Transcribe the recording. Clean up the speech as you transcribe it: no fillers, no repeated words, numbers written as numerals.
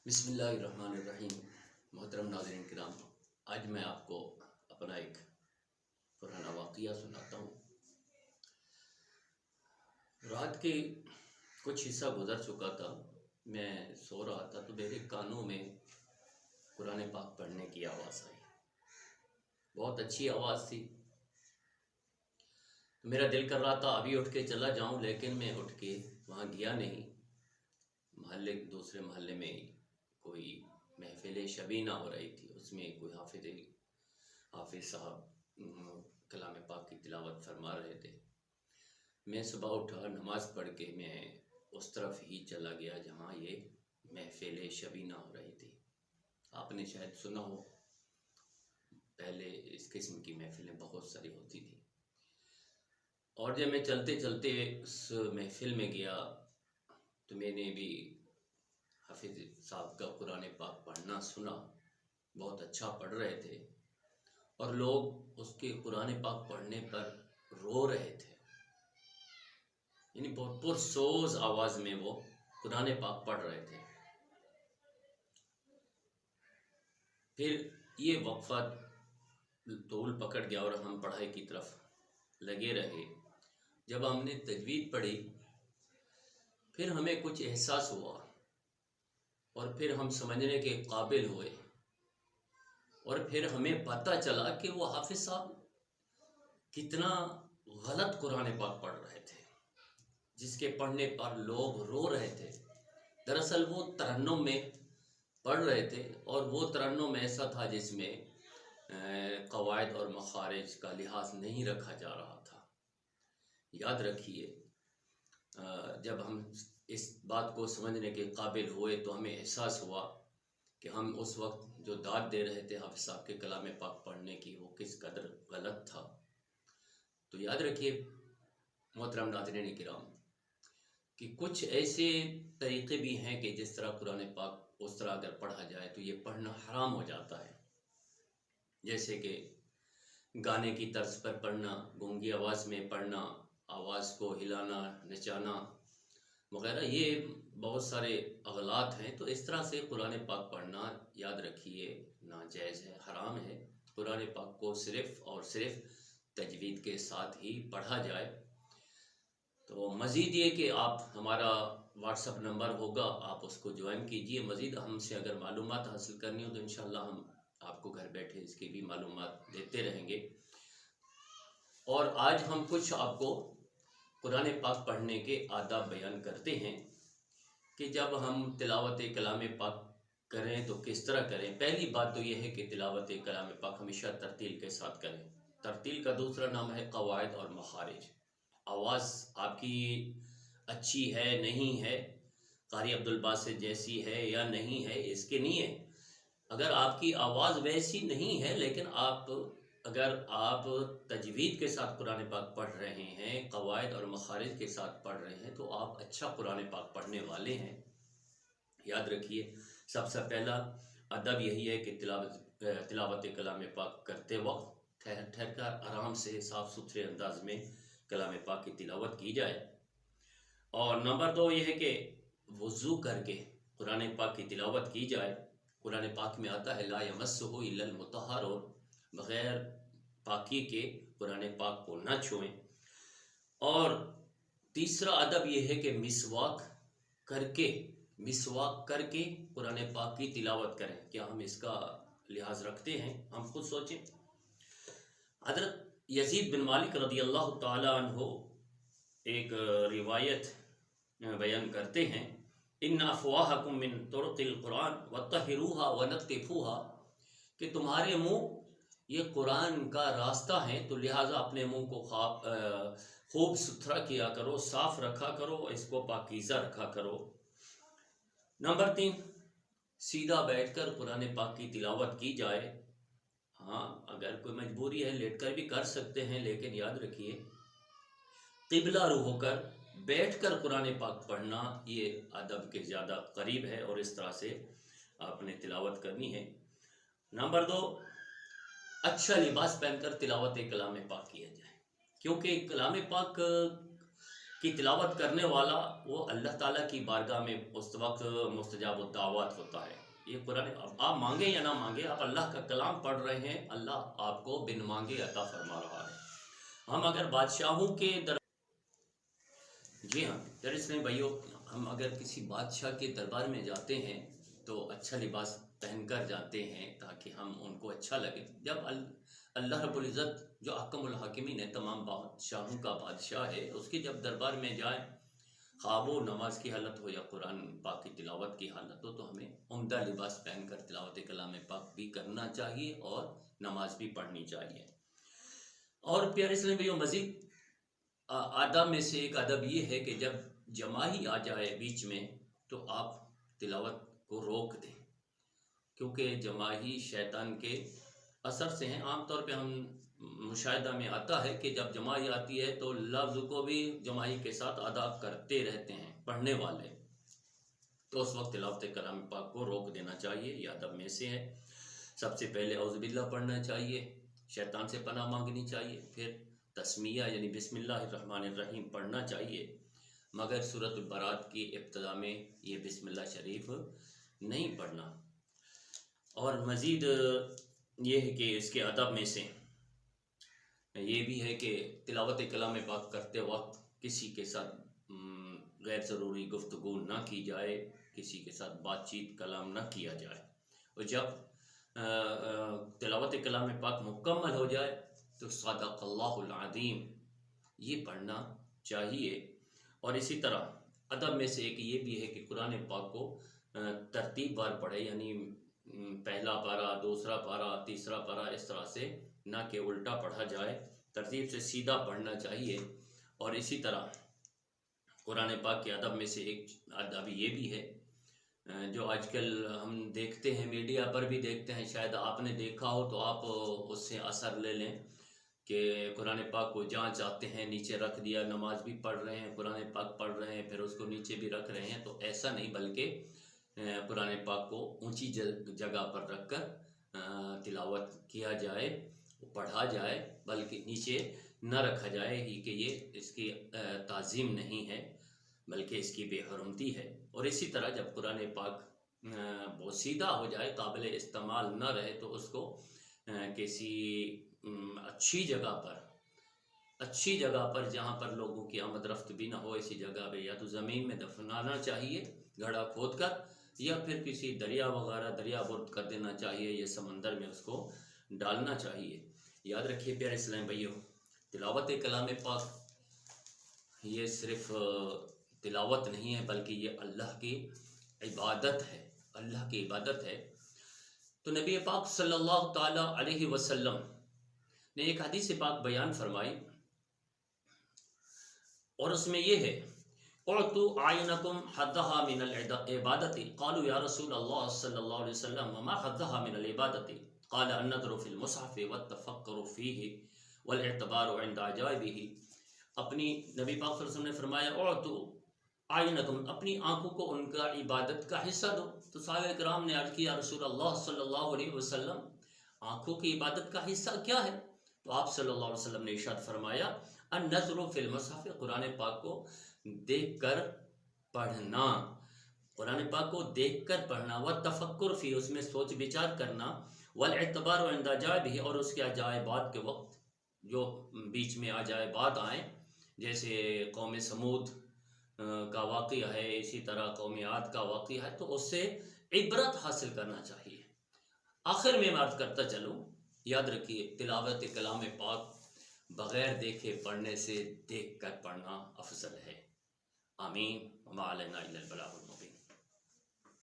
بسم اللہ الرحمن الرحیم۔ محترم ناظرین کرام، آج میں آپ کو اپنا ایک پرانا واقعہ سناتا ہوں۔ رات کے کچھ حصہ گزر چکا تھا، میں سو رہا تھا تو میرے کانوں میں قرآن پاک پڑھنے کی آواز آئی۔ بہت اچھی آواز تھی۔ میرا دل کر رہا تھا ابھی اٹھ کے چلا جاؤں، لیکن میں اٹھ کے وہاں گیا نہیں۔ دوسرے محلے میں کوئی محفل شبینہ ہو رہی تھی، اس میں کوئی حافظ صاحب کلام پاک کی تلاوت فرما رہے تھے۔ میں صبح اٹھا، نماز پڑھ کے میں اس طرف ہی چلا گیا جہاں یہ محفل شبینہ ہو رہی تھی۔ آپ نے شاید سنا ہو، پہلے اس قسم کی محفلیں بہت ساری ہوتی تھی۔ اور جب میں چلتے چلتے اس محفل میں گیا تو میں نے بھی حافظ صاحب کا قرآن پاک پڑھنا سنا۔ بہت اچھا پڑھ رہے تھے اور لوگ اس کے قرآن پاک پڑھنے پر رو رہے تھے، یعنی بہت پرسوز آواز میں وہ قرآن پاک پڑھ رہے تھے۔ پھر یہ وقفہ طول پکڑ گیا اور ہم پڑھائی کی طرف لگے رہے۔ جب ہم نے تجوید پڑھی، پھر ہمیں کچھ احساس ہوا اور پھر ہم سمجھنے کے قابل ہوئے، اور پھر ہمیں پتہ چلا کہ وہ حافظ صاحب کتنا غلط قرآن پاک پڑھ رہے تھے، جس کے پڑھنے پر لوگ رو رہے تھے۔ دراصل وہ ترنم میں پڑھ رہے تھے، اور وہ ترنم ایسا تھا جس میں قواعد اور مخارج کا لحاظ نہیں رکھا جا رہا تھا۔ یاد رکھیے، جب ہم اس بات کو سمجھنے کے قابل ہوئے تو ہمیں احساس ہوا کہ ہم اس وقت جو داد دے رہے تھے حافظ صاحب کے کلام پاک پڑھنے کی، وہ کس قدر غلط تھا۔ تو یاد رکھیے محترم ناظرین کرام کہ کچھ ایسے طریقے بھی ہیں کہ جس طرح قرآن پاک اس طرح اگر پڑھا جائے تو یہ پڑھنا حرام ہو جاتا ہے، جیسے کہ گانے کی طرز پر پڑھنا، گونگی آواز میں پڑھنا، آواز کو ہلانا، نچانا وغیرہ، یہ بہت سارے اغلاط ہیں۔ تو اس طرح سے قرآن پاک پڑھنا یاد رکھیے ناجائز ہے، حرام ہے۔ قرآن پاک کو صرف اور صرف تجوید کے ساتھ ہی پڑھا جائے۔ تو مزید یہ کہ آپ ہمارا واٹس اپ نمبر ہوگا، آپ اس کو جوائن کیجئے۔ مزید ہم سے اگر معلومات حاصل کرنی ہو تو انشاءاللہ ہم آپ کو گھر بیٹھے اس کی بھی معلومات دیتے رہیں گے۔ اور آج ہم کچھ آپ کو قرآن پاک پڑھنے کے آداب بیان کرتے ہیں کہ جب ہم تلاوت کلام پاک کریں تو کس طرح کریں۔ پہلی بات تو یہ ہے کہ تلاوت کلام پاک ہمیشہ ترتیل کے ساتھ کریں۔ ترتیل کا دوسرا نام ہے قواعد اور مخارج۔ آواز آپ کی اچھی ہے نہیں ہے، قاری عبدالباسط جیسی ہے یا نہیں ہے، اس کے نہیں ہے۔ اگر آپ کی آواز ویسی نہیں ہے لیکن اگر آپ تجوید کے ساتھ قرآن پاک پڑھ رہے ہیں، قواعد اور مخارج کے ساتھ پڑھ رہے ہیں، تو آپ اچھا قرآن پاک پڑھنے والے ہیں۔ یاد رکھیے سب سے پہلا ادب یہی ہے کہ تلاوت کلام پاک کرتے وقت ٹھہر کر آرام سے صاف ستھرے انداز میں کلام پاک کی تلاوت کی جائے۔ اور نمبر 2 یہ ہے کہ وضو کر کے قرآن پاک کی تلاوت کی جائے۔ قرآن پاک میں آتا ہے لا یمسہ الا المطہرون، بغیر پاکی کے قرآن پاک کو نہ چھوئیں۔ اور تیسرا ادب یہ ہے کہ مسواک کر کے قرآن پاک کی تلاوت کریں۔ کیا ہم اس کا لحاظ رکھتے ہیں؟ ہم خود سوچیں۔ حضرت یزید بن مالک رضی اللہ تعالی عنہ ایک روایت بیان کرتے ہیں، ان افواہکم من طرق القرآن وطہروہا ونطفوہا، کہ تمہارے منہ یہ قرآن کا راستہ ہے، تو لہٰذا اپنے منہ کو خوب ستھرا کیا کرو، صاف رکھا کرو، اس کو پاکیزہ رکھا کرو۔ نمبر 3 سیدھا بیٹھ کر قرآن پاک کی تلاوت کی جائے۔ ہاں اگر کوئی مجبوری ہے لیٹ کر بھی کر سکتے ہیں، لیکن یاد رکھیے قبلہ رو ہو کر بیٹھ کر قرآن پاک پڑھنا یہ ادب کے زیادہ قریب ہے، اور اس طرح سے آپ نے تلاوت کرنی ہے۔ نمبر 2 اچھا لباس پہن کر تلاوت کلام پاک کیا جائے، کیونکہ کلام پاک کی تلاوت کرنے والا وہ اللہ تعالیٰ کی بارگاہ میں اس وقت مستجاب الدعوات ہوتا ہے۔ یہ قرآن، آپ مانگیں یا نہ مانگیں، آپ اللہ کا کلام پڑھ رہے ہیں، اللہ آپ کو بن مانگے عطا فرما رہا ہے۔ ہم اگر بادشاہوں کے جی ہاں اسلام بھائیوں، ہم اگر کسی بادشاہ کے دربار میں جاتے ہیں تو اچھا لباس پہن کر جاتے ہیں تاکہ ہم ان کو اچھا لگے۔ جب اللہ رب العزت جو احکم الحاکمین ہے، تمام بادشاہوں کا بادشاہ ہے، اس کے جب دربار میں جائیں، خواب و نماز کی حالت ہو یا قرآن پاک کی تلاوت کی حالت ہو، تو ہمیں عمدہ لباس پہن کر تلاوت کلام پاک بھی کرنا چاہیے اور نماز بھی پڑھنی چاہیے۔ اور پیارے اسلام بھائیوں، مزید آداب میں سے ایک آداب یہ ہے کہ جب جماعی آ جائے بیچ میں تو آپ تلاوت کو روک دیں، کیونکہ جماعی شیطان کے اثر سے ہیں۔ عام طور پہ ہم مشاہدہ میں آتا ہے کہ جب جماعی آتی ہے تو لفظ کو بھی جماعی کے ساتھ ادا کرتے رہتے ہیں پڑھنے والے، تو اس وقت تلاوت کلام پاک کو روک دینا چاہیے۔ یہ ادب میں سے ہے۔ سب سے پہلے اعوذ باللہ پڑھنا چاہیے، شیطان سے پناہ مانگنی چاہیے، پھر تسمیہ یعنی بسم اللہ الرحمن الرحیم پڑھنا چاہیے، مگر سورۃ البرات کی ابتدا میں یہ بسم اللہ شریف نہیں پڑھنا۔ اور مزید یہ ہے کہ اس کے ادب میں سے یہ بھی ہے کہ تلاوت کلام پاک کرتے وقت کسی کے ساتھ غیر ضروری گفتگو نہ کی جائے، کسی کے ساتھ بات چیت کلام نہ کیا جائے، اور جب تلاوت کلام پاک مکمل ہو جائے تو صدق اللہ العظیم یہ پڑھنا چاہیے۔ اور اسی طرح ادب میں سے ایک یہ بھی ہے کہ قرآن پاک کو ترتیب بار پڑھے، یعنی پہلا پارہ، دوسرا پارہ، تیسرا پارہ، اس طرح سے نہ کہ الٹا پڑھا جائے، ترتیب سے سیدھا پڑھنا چاہیے۔ اور اسی طرح قرآن پاک کے ادب میں سے ایک ادب یہ بھی ہے جو آج کل ہم دیکھتے ہیں، میڈیا پر بھی دیکھتے ہیں، شاید آپ نے دیکھا ہو تو آپ اس سے اثر لے لیں کہ قرآن پاک کو جہاں چاہتے ہیں نیچے رکھ دیا، نماز بھی پڑھ رہے ہیں، قرآن پاک پڑھ رہے ہیں، پھر اس کو نیچے بھی رکھ رہے ہیں۔ تو ایسا نہیں، بلکہ قرآن پاک کو اونچی جگہ پر رکھ کر تلاوت کیا جائے، پڑھا جائے، بلکہ نیچے نہ رکھا جائے، کہ یہ اس کی تعظیم نہیں ہے بلکہ اس کی بے حرمتی ہے۔ اور اسی طرح جب قرآن پاک بہت سیدھا ہو جائے، قابل استعمال نہ رہے، تو اس کو کسی اچھی جگہ پر جہاں پر لوگوں کی آمد رفت بھی نہ ہو، ایسی جگہ پہ یا تو زمین میں دفنانا چاہیے گڑھا کھود کر، یا پھر کسی دریا وغیرہ دریا برد کر دینا چاہیے، یا سمندر میں اس کو ڈالنا چاہیے۔ یاد رکھیے پیارے اسلام بھائیوں، تلاوت کلام پاک یہ صرف تلاوت نہیں ہے، بلکہ یہ اللہ کی عبادت ہے، اللہ کی عبادت ہے۔ تو نبی پاک صلی اللہ تعالی علیہ وسلم نے ایک حدیث پاک بیان فرمائی، اور اس میں یہ ہے اعطوا اعینکم حظها من العبادت، قالوا یا رسول اللہ صلی اللہ علیہ وسلم وما حظها من العبادت، قال النظر في المصحف والتفکر فیہ والاعتبار عند عجائبہ۔ اپنی نبی پاک صلی اللہ علیہ وسلم نے فرمایا اعطوا اعینکم، اپنی آنکھوں کو ان کا عبادت کا حصہ دو۔ تو صحابہ کرام نے عرض کیا رسول اللہ صلی اللہ علیہ وسلم آنکھوں کی عبادت کا حصہ کیا ہے؟ تو آپ صلی اللہ علیہ وسلم نے ارشاد فرمایا النظر فی المصحف، قرآن پاک کو دیکھ کر پڑھنا، قرآن پاک کو دیکھ کر پڑھنا، والتفکر فی، اس میں سوچ بچار کرنا، والاعتبار عند عجائبہ، اور اس کے عجائبات کے وقت جو بیچ میں عجائبات آئیں، جیسے قوم سمود کا واقعہ ہے، اسی طرح قوم عاد کا واقعہ ہے، تو اس سے عبرت حاصل کرنا چاہیے۔ آخر میں عرض کرتا چلوں، یاد رکھیے تلاوت کلام پاک بغیر دیکھے پڑھنے سے دیکھ کر پڑھنا افضل ہے۔ آمین۔ وما علینا الا البلاغ المبین۔